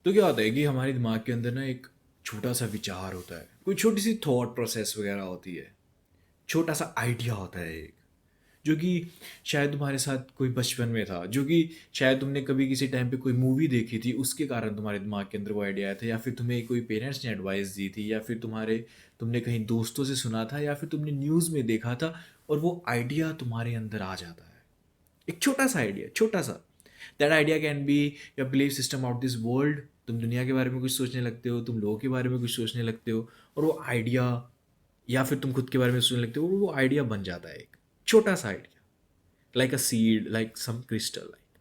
तो क्या होता है कि हमारे दिमाग के अंदर ना एक छोटा सा विचार होता है, कोई छोटी सी थॉट प्रोसेस वगैरह होती है, छोटा सा आइडिया होता है एक, जो कि शायद तुम्हारे साथ कोई बचपन में था, जो कि शायद तुमने कभी किसी टाइम पे कोई मूवी देखी थी, उसके कारण तुम्हारे दिमाग के अंदर वो आइडिया आया था, या फिर तुम्हें कोई पेरेंट्स ने एडवाइस दी थी, या फिर तुमने कहीं दोस्तों से सुना था, या फिर तुमने न्यूज़ में देखा था और वो आइडिया तुम्हारे अंदर आ जाता है। एक छोटा सा आइडिया, छोटा सा। That idea can be your belief system out this world. तुम दुनिया के बारे में कुछ सोचने लगते हो, तुम लोगों के बारे में कुछ सोचने लगते हो, और वो आइडिया, या फिर तुम खुद के बारे में सोचने लगते हो, और वो आइडिया बन जाता है एक छोटा सा idea, like a seed, like some crystal like.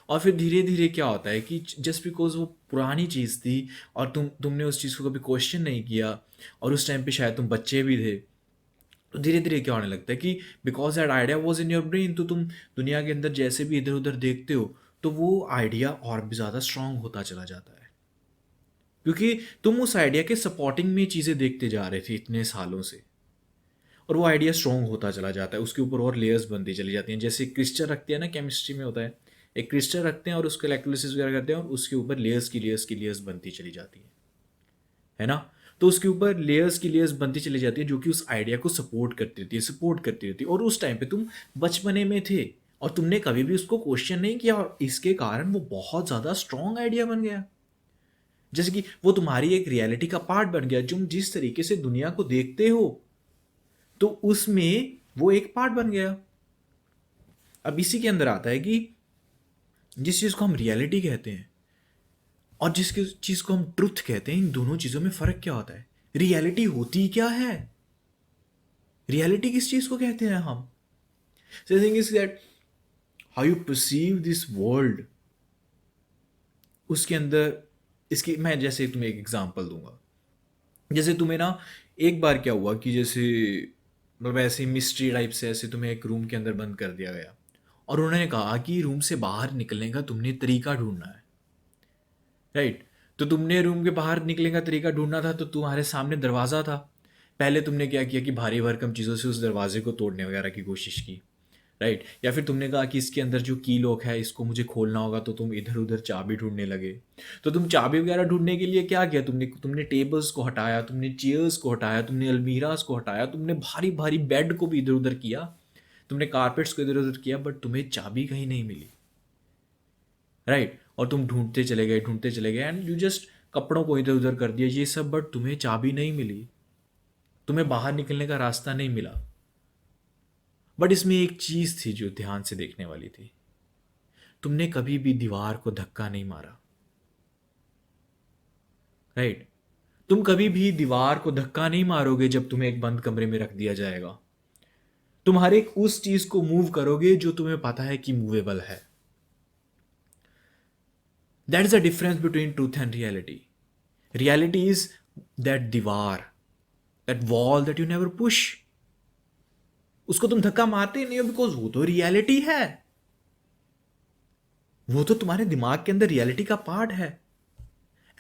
और फिर धीरे धीरे क्या होता है कि जस्ट बिकॉज वो पुरानी चीज़ थी और तुमने उस चीज़ को कभी क्वेश्चन नहीं किया, और उस टाइम पे शायद तुम बच्चे भी थे, तो धीरे धीरे क्या होने लगता है कि because that idea was in your brain, तो तुम दुनिया के अंदर जैसे भी इधर उधर देखते हो, तो वो आइडिया और भी ज़्यादा स्ट्रांग होता चला जाता है, क्योंकि तुम उस आइडिया के सपोर्टिंग में चीज़ें देखते जा रहे थे इतने सालों से, और वो आइडिया स्ट्रांग होता चला जाता है, उसके ऊपर और लेयर्स बनती चली जाती हैं। जैसे क्रिस्टल रखते हैं ना, केमिस्ट्री में होता है, एक क्रिस्टल रखते हैं और उसका इलेक्ट्रोलिसिस वगैरह करते हैं, और उसके ऊपर लेयर्स की लेयर्स की लेयर्स बनती चली जाती है ना। तो उसके ऊपर लेयर्स की लेयर्स बनती चली जाती है, जो कि उस आइडिया को सपोर्ट करती रहती है, सपोर्ट करती रहती है। और उस टाइम पे तुम बचपने में थे और तुमने कभी भी उसको क्वेश्चन नहीं किया, और इसके कारण वो बहुत ज़्यादा स्ट्रांग आइडिया बन गया। जैसे कि वो तुम्हारी एक रियलिटी का पार्ट बन गया, तुम जिस तरीके से दुनिया को देखते हो, तो उसमें वो एक पार्ट बन गया। अब इसी के अंदर आता है कि जिस चीज़ को हम रियलिटी कहते हैं और जिस चीज़ को हम ट्रुथ कहते हैं, इन दोनों चीज़ों में फ़र्क क्या होता है? रियलिटी होती क्या है? रियलिटी किस चीज़ को कहते हैं हम? So thing is that how you perceive this world, उसके अंदर इसकी मैं जैसे तुम्हें एक एग्जांपल दूंगा। जैसे तुम्हें ना एक बार क्या हुआ कि जैसे मतलब ऐसे मिस्ट्री टाइप से ऐसे तुम्हें एक रूम के अंदर बंद कर दिया गया, और उन्होंने कहा कि रूम से बाहर निकलने का तुमने तरीका ढूंढना है, राइट। तो तुमने रूम के बाहर निकलने का तरीका ढूंढना था, तो तुम्हारे सामने दरवाज़ा था। पहले तुमने क्या किया कि भारी भरकम चीज़ों से उस दरवाजे को तोड़ने वगैरह की कोशिश की, राइट। या फिर तुमने कहा कि इसके अंदर जो की लॉक है इसको मुझे खोलना होगा, तो तुम इधर उधर चाबी ढूंढने लगे। तो तुम चाबी वगैरह ढूंढने के लिए क्या किया, तुमने तुमने टेबल्स को हटाया, तुमने चेयर्स को हटाया, तुमने अलमीराज को हटाया, तुमने भारी भारी बेड को भी इधर उधर किया, तुमने कारपेट्स को इधर उधर किया, बट तुम्हें चाबी कहीं नहीं मिली, राइट। और तुम ढूंढते चले गए एंड यू जस्ट कपड़ों को इधर उधर कर दिया ये सब, बट तुम्हें चाबी नहीं मिली, तुम्हें बाहर निकलने का रास्ता नहीं मिला। बट इसमें एक चीज़ थी जो ध्यान से देखने वाली थी, तुमने कभी भी दीवार को धक्का नहीं मारा, राइट। तुम कभी भी दीवार को धक्का नहीं मारोगे जब तुम्हें एक बंद कमरे में रख दिया जाएगा। तुम हर एक उस चीज को मूव करोगे जो तुम्हें पता है कि मूवेबल है। That is the difference between truth and reality. Reality is that दीवार, that wall that you never push, उसको तुम धक्का मारते ही नहीं हो, बिकॉज वो तो रियलिटी है, वो तो तुम्हारे दिमाग के अंदर रियलिटी का पार्ट है।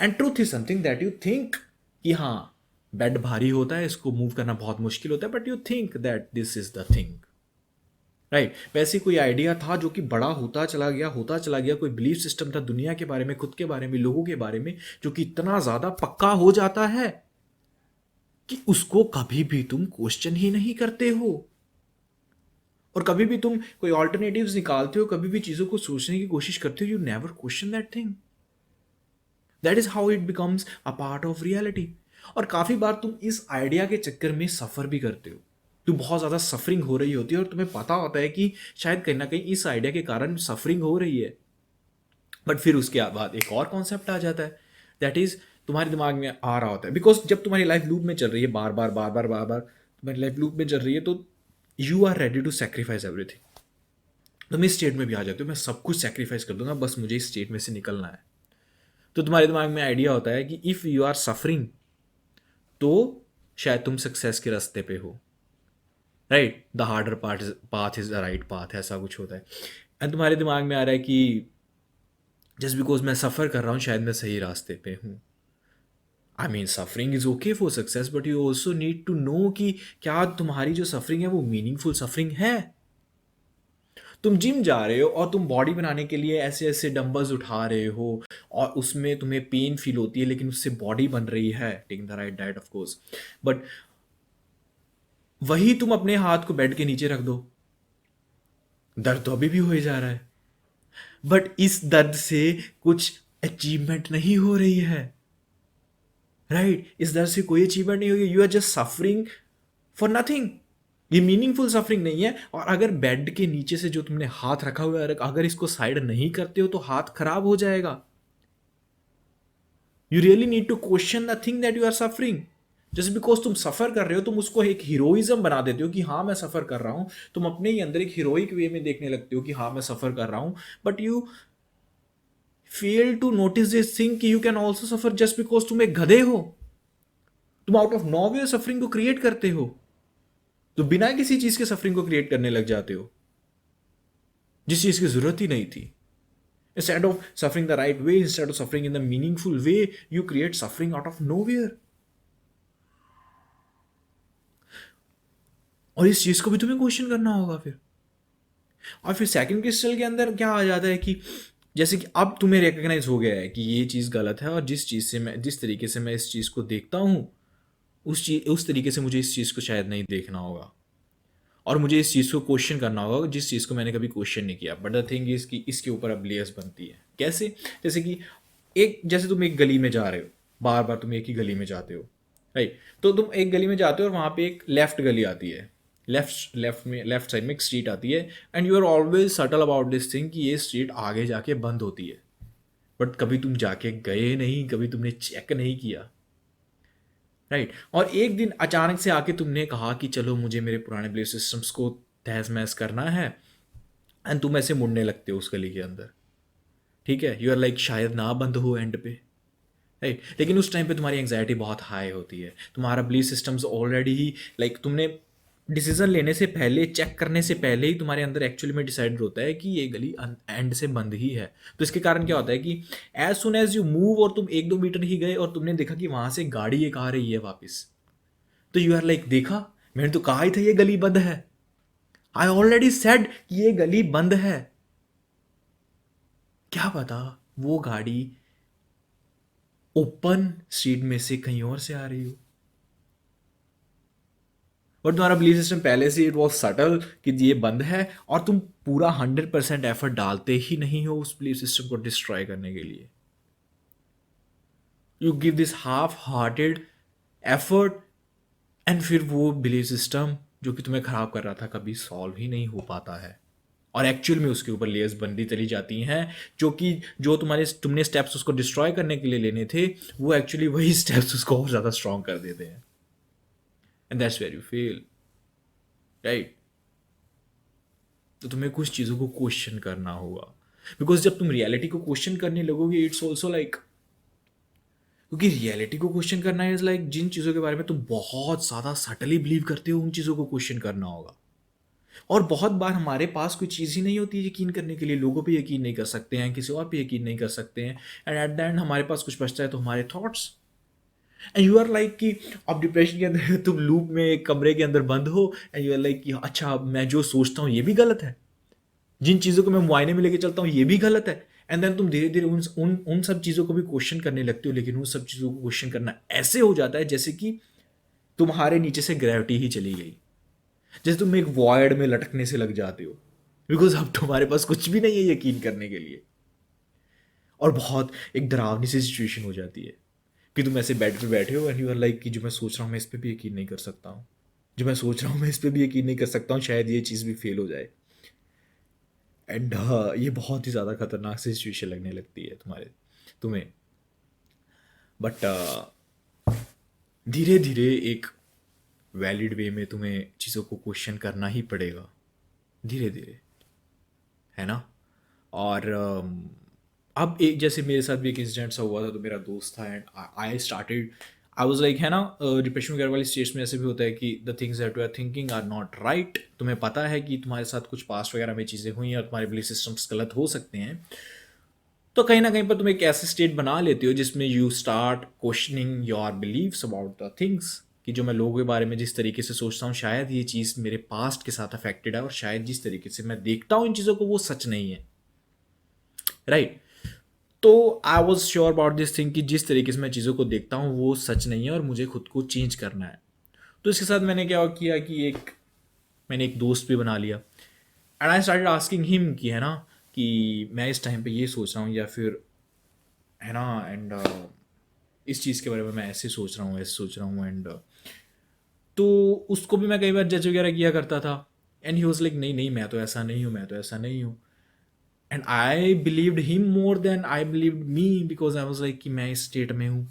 And truth is something that you think कि हाँ, बेड भारी होता है, इसको मूव करना बहुत मुश्किल होता है, but you think that this is the thing, right. वैसे कोई आइडिया था जो कि बड़ा होता चला गया, होता चला गया, कोई बिलीफ सिस्टम था दुनिया के बारे में, खुद के बारे में, लोगों के बारे में, जो कि इतना ज्यादा पक्का हो जाता है कि उसको कभी भी तुम क्वेश्चन ही नहीं करते हो। और कभी भी तुम कोई ऑल्टरनेटिव्स निकालते हो, कभी भी चीजों को सोचने की कोशिश करते हो, you never question that thing. That is how it becomes a part of reality. और काफी बार तुम इस आइडिया के चक्कर में सफर भी करते हो, तुम बहुत ज्यादा सफरिंग हो रही होती है और तुम्हें पता होता है कि शायद कहीं ना कहीं इस आइडिया के कारण सफरिंग हो रही है। बट फिर उसके बाद एक और कॉन्सेप्ट आ जाता है, दैट इज तुम्हारे दिमाग में आ रहा होता है, बिकॉज जब तुम्हारी लाइफ लूप में चल रही है, बार बार बार बार बार बार तुम्हारी लाइफ लूप में चल रही है, तो you are ready to sacrifice everything. तुम इस स्टेट में भी आ जाते हो, मैं सब कुछ सेक्रीफाइस कर दूंगा, बस मुझे इस स्टेट में से निकलना है। तो तुम्हारे दिमाग में आइडिया होता है कि इफ़ यू आर सफरिंग, तो शायद तुम सक्सेस के रास्ते पे हो, right. The harder path is the right path, ऐसा कुछ होता है। एंड तुम्हारे दिमाग में आ रहा है कि जस्ट बिकॉज मैं सफ़र कर रहा हूँ शायद मैं सही रास्ते पे हूँ। I mean suffering is okay for success, but you also need to know कि क्या तुम्हारी जो सफरिंग है वो मीनिंगफुल सफरिंग है। तुम जिम जा रहे हो और तुम बॉडी बनाने के लिए ऐसे ऐसे डंबल्स उठा रहे हो और उसमें तुम्हें पेन फील होती है, लेकिन उससे बॉडी बन रही है, taking the right diet of course. But वही तुम अपने हाथ को बेड के नीचे रख दो, दर्द तो अभी भी हो ही जा रहा है, बट इस दर्द से कुछ अचीवमेंट नहीं हो रही है, राइट? इस दर्द से कोई अचीवमेंट नहीं होगी, you are just suffering for nothing. ये मीनिंगफुल सफरिंग नहीं है। और अगर बेड के नीचे से जो तुमने हाथ रखा हुआ है, अगर इसको साइड नहीं करते हो तो हाथ खराब हो जाएगा। You really need to question the thing that you are suffering. Just because तुम सफर कर रहे हो, तुम उसको एक हीरोइज्म बना देते हो कि हाँ मैं सफर कर रहा हूं, तुम अपने ही अंदर एक हीरोइक वे में देखने लगते हो कि हाँ मैं सफर कर रहा हूं, but you fail to notice this thing कि you can also suffer just because तुम एक गधे हो। तुम आउट ऑफ नॉवेयर सफरिंग को क्रिएट करते हो, तो बिना किसी चीज के सफरिंग को क्रिएट करने लग जाते हो जिस चीज की जरूरत ही नहीं थी। Instead of suffering the right way, instead of suffering in the meaningful way, you create suffering out of nowhere. और इस चीज को भी तुम्हें क्वेश्चन करना होगा फिर। और फिर सेकंड क्रिस्टल के अंदर क्या आ जाता है कि जैसे कि अब तुम्हें रिकग्नाइज हो गया है कि ये चीज़ गलत है, और जिस तरीके से मैं इस चीज़ को देखता हूँ उस तरीके से मुझे इस चीज़ को शायद नहीं देखना होगा, और मुझे इस चीज़ को क्वेश्चन करना होगा जिस चीज़ को मैंने कभी क्वेश्चन नहीं किया। बट द थिंग इज कि इसके ऊपर अब लेयर्स बनती है। कैसे? जैसे कि जैसे तुम एक गली में जा रहे हो, बार बार तुम एक ही गली में जाते हो, राइट? तो तुम एक गली में जाते हो और वहाँ पे एक लेफ्ट गली आती है, लेफ्ट साइड में एक स्ट्रीट आती है, and you are always subtle about this thing कि ये स्ट्रीट आगे जाके बंद होती है, बट कभी तुम जाके गए नहीं, कभी तुमने चेक नहीं किया, राइट? और एक दिन अचानक से आके तुमने कहा कि चलो मुझे मेरे पुराने बिलीफ सिस्टम्स को तहस महस करना है, एंड तुम ऐसे मुड़ने लगते हो उस गली के अंदर, ठीक है? यू आर लाइक शायद ना बंद हो एंड पे, राइट? लेकिन उस टाइम पे तुम्हारी एंग्जाइटी बहुत हाई होती है, तुम्हारा बिलीफ सिस्टम्स ऑलरेडी ही लाइक तुमने डिसीजन लेने से पहले, चेक करने से पहले ही तुम्हारे अंदर एक्चुअली में डिसाइड होता है कि ये गली एंड से बंद ही है। तो इसके कारण क्या होता है कि as soon as you move और तुम 1-2 मीटर ही गए और तुमने देखा कि वहां से गाड़ी एक आ रही है वापस, तो यू आर लाइक देखा, मैंने तो कहा ही था ये गली बंद है, आई ऑलरेडी सेड कि ये गली बंद है। क्या पता वो गाड़ी ओपन स्ट्रीट में से कहीं और से आ रही हो, बट तुम्हारा बिलीफ सिस्टम पहले से इट वॉज सटल कि ये बंद है, और तुम पूरा 100% एफर्ट डालते ही नहीं हो उस बिलीफ सिस्टम को डिस्ट्रॉय करने के लिए। You give this half hearted effort, and फिर वो बिलीफ सिस्टम जो कि तुम्हें खराब कर रहा था कभी सॉल्व ही नहीं हो पाता है, और एक्चुअल में उसके ऊपर लेयर्स बनती चली जाती हैं, जो तुमने स्टेप्स उसको डिस्ट्रॉय करने के लिए लेने थे, वो एक्चुअली वही स्टेप्स उसको और ज़्यादा स्ट्रॉन्ग कर देते हैं, and that's where you fail, right? तो तुम्हें कुछ चीज़ों को क्वेश्चन करना होगा, बिकॉज जब तुम रियलिटी को क्वेश्चन करने लगोगे इट्स ऑल्सो लाइक, क्योंकि रियलिटी को क्वेश्चन करना इज लाइक जिन चीज़ों के बारे में तुम बहुत ज़्यादा सटली बिलीव करते हो उन चीज़ों को क्वेश्चन करना होगा। और बहुत बार हमारे पास कोई चीज़ ही नहीं होती है यकीन करने के लिए, लोगों पे यकीन नहीं कर सकते हैं, किसी और पे यकीन नहीं कर सकते हैं, एंड एट द एंड हमारे पास कुछ बचता है तो हमारे thoughts, and you are like कि अब डिप्रेशन के अंदर तुम लूप में एक कमरे के अंदर बंद हो, एंड यू आर लाइक कि अच्छा मैं जो सोचता हूँ ये भी गलत है, जिन चीज़ों को मैं मुआयने में लेके चलता हूँ ये भी गलत है, एंड देन तुम धीरे धीरे उन सब चीज़ों को भी क्वेश्चन करने लगते हो, लेकिन उन सब चीज़ों को क्वेश्चन करना ऐसे हो जाता है जैसे कि तुम्हारे नीचे से ग्रेविटी ही चली गई, जैसे तुम एक वॉयड में लटकने से लग जाते हो, बिकॉज अब तुम्हारे पास कुछ भी नहीं है यकीन करने के लिए, और बहुत एक डरावनी सी सिचुएशन हो जाती है कि तुम ऐसे बेड पे बैठे हो एंड यू आर लाइक कि जो मैं सोच रहा हूँ मैं इस पर भी यकीन नहीं कर सकता हूँ, जो मैं सोच रहा हूँ मैं इस पर भी यकीन नहीं कर सकता हूँ, शायद ये चीज़ भी फेल हो जाए, एंड ये बहुत ही ज़्यादा खतरनाक सी सिचुएशन लगने लगती है तुम्हें। बट धीरे धीरे एक वैलिड वे में तुम्हें चीज़ों को क्वेश्चन करना ही पड़ेगा, धीरे धीरे, है ना? और अब एक जैसे मेरे साथ भी एक इंसिडेंट सा हुआ था, तो मेरा दोस्त था एंड आई वाज लाइक, है ना, डिप्रेशन वगैरह वाली स्टेज में ऐसे भी होता है कि the things that you are thinking are not right, तुम्हें पता है कि तुम्हारे साथ कुछ पास्ट वगैरह में चीज़ें हुई हैं और तुम्हारे बिलीफ सिस्टम्स गलत हो सकते हैं, तो कहीं ना कहीं पर तुम एक ऐसे स्टेट बना लेते हो जिसमें you start questioning your beliefs about the things, कि जो मैं लोगों के बारे में जिस तरीके से सोचता हूँ शायद ये चीज़ मेरे पास्ट के साथ अफेक्टेड है और शायद जिस तरीके से मैं देखता हूँ इन चीज़ों को वो सच नहीं है, राइट। तो I was sure about this thing कि जिस तरीके से मैं चीज़ों को देखता हूँ वो सच नहीं है और मुझे खुद को चेंज करना है। तो इसके साथ मैंने क्या किया कि मैंने एक दोस्त भी बना लिया and I started asking him कि है ना कि मैं इस टाइम पे ये सोच रहा हूँ या फिर है ना एंड इस चीज़ के बारे में मैं ऐसे सोच रहा हूँ ऐसे सोच रहा हूँ एंड तो उसको भी मैं कई बार जज वगैरह किया करता था एंड ही वॉज लाइक नहीं नहीं मैं तो ऐसा नहीं हूँ, मैं तो ऐसा नहीं हूँ। And I believed him more than I believed me because I was like कि मैं इस स्टेट में हूँ।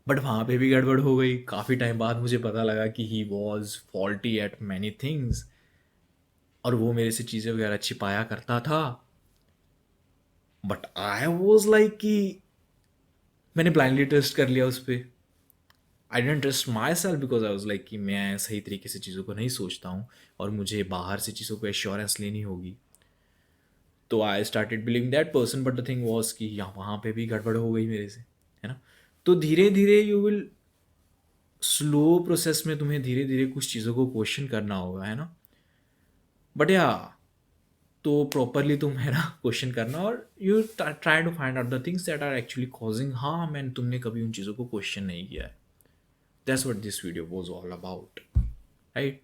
बट वहाँ पे भी गड़बड़ हो गई। काफ़ी टाइम बाद मुझे पता लगा कि he was faulty eight many things और वो मेरे से चीज़ें वगैरह छिपाया करता था। बट आई वॉज लाइक कि मैंने ब्लाइंडली ट्रस्ट कर लिया उस पर। I didn't trust myself because I was like कि मैं सही तरीके से चीज़ों को नहीं सोचता हूँ और मुझे बाहर से चीज़ों को एश्योरेंस लेनी होगी। तो I started believing that person but the thing was कि यहाँ वहाँ पे भी गड़बड़ हो गई मेरे से, है ना। तो धीरे धीरे यू विल स्लो प्रोसेस में तुम्हें धीरे धीरे कुछ चीज़ों को क्वेश्चन करना होगा, है ना। बट या तो प्रॉपरली तुम है ना क्वेश्चन करना और you try to find out the things that are actually causing harm and तुमने कभी उन चीज़ों को क्वेश्चन नहीं किया है। That's what this video was all about, right.